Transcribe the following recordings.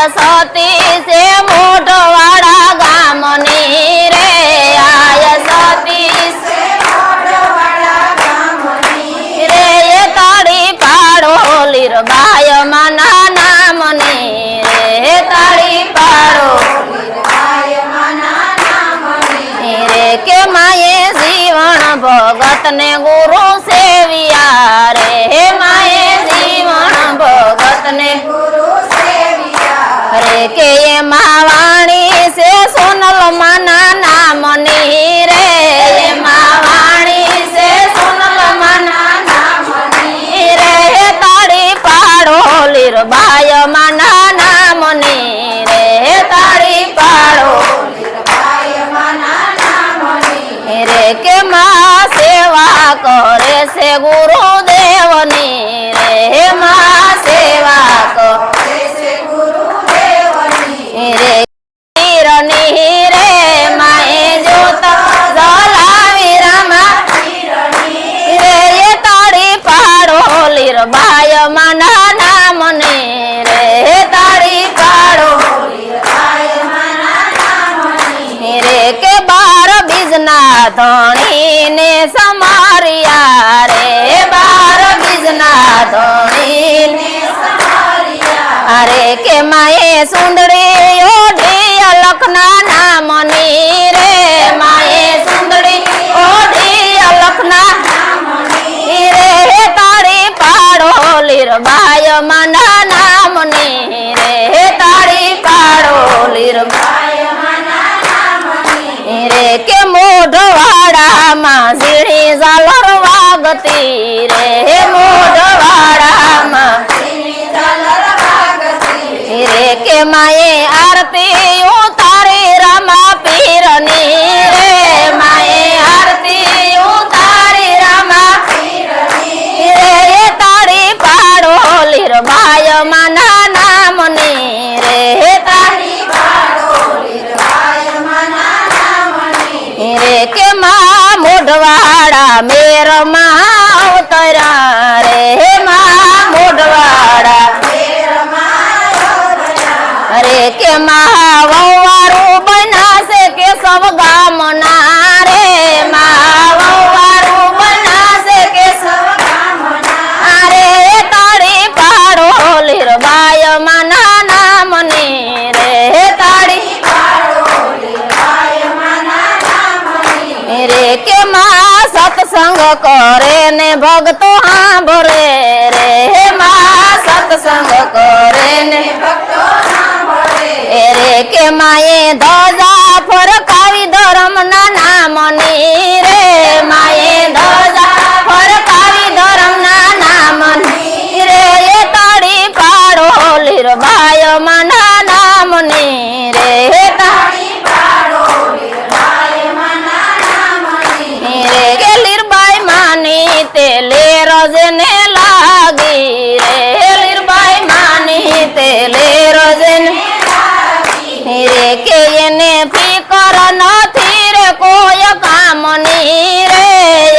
સતી છે મોઢવાડા ગામની રે આય સતી છે મોઢવાડા ગામની રે એ તાળી પાડો લીરબાઈ માના નામની રે તાળી પાડો લીરબાઈ માના નામની રે કે માએ જીવન ભગત ને ગુરુ સેવિયા રે માએ જીવન ભગત ને રે કે એમાં વાણી છે સોનલ માના નામની રે એમાં વાણી છે સોનલ માના નામની રે તાળી પાડો લીરબાઈ માના નામની રે તાળી પાડો લીરબાઈ માના નામની રે કે માં સેવા કરે છે ગુરુદેવની રે માં સેવા કરે છે રે તીરની રે માએ જોત જલાવી રામા રે એ તાળી પાડો લીરબાઈ માના નામની રે તાળી પાડો લીરબાઈ માના નામની રે કે બાર બીજના ધણી ને સમારિયા રે બાર બીજના ધણી ને અરે કે માએ સુંદરી ઓઢી અલખના નામની રે માએ સુંદરી ઓઢી અલખના નામની રે તાળી પાડો લીરબાઈ માના નામની રે તાળી પાડો લીરબાઈ માના નામની રે કે મોઢવાડામાં ઝીણી ઝાલર વાગતી રે મોઢવાડામાં રે કે માએ આરતી ઉતારી રામા પીરની રે માએ આરતી ઉતારી રામા પીરની રે તાળી પાડો લીરબાઈ માના નામની રે તાળી પાડો લીરબાઈ માના નામની રે કે માં મોઢવાડા મેરમાં અવતર્યા રે માં મોઢવાડા રે કે મહાવવારું બનાશે કે સૌ ગામના રે મહાવવારું બનાશે કે સૌ ગામના રે તાળી પાડો લીરબાઈ માના નામની રે તાળી પાડો લીરબાઈ માના નામની રે કે માં સત્સંગ કરે ને ભક્તો સાંભળે રે માં સત્સંગ કરે ને ભક્તો રે કે માએ ધજા ફરકાવી ધર્મના નામની રે માએ ધજા ફરકાવી ધર્મના નામની રે એ તાળી પાડો લીરબાઈ માના નામની રે તાળી પાડો લીરબાઈ માના નામની રે કે લીરબાઈ માની તે લેરજ ને લાગી રે લીરબાઈ માની તે લેરજ ને રે કે એને ફિકર નથી રે કોઈ કામની રે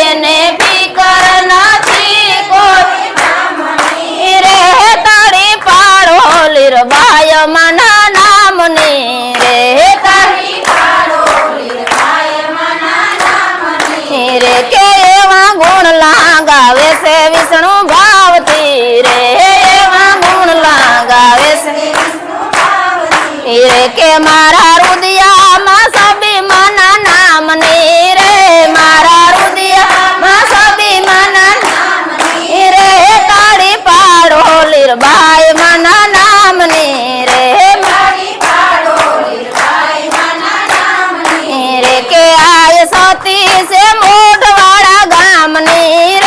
એને ફિકર નથી કોઈ કામની રે તાળી પાડો લીરબાઈ માના નામની રે તાળી પાડો લીરબાઈ માના નામની રે કે એવા ગુણ લાગાવે છે વિષ્ણુ ભાવતી રે એવા ગુણ લાગાવે છે રે કે મારા રુદિયામાં સબી માના નામની રે મારા રુદિયામાં સબી માના નામની રે તાળી પાડો લીરબાઈ માના નામની રે તાળી પાડો લીરબાઈ માના નામની રે કે આય સતી છે મોઢવાડા ગામની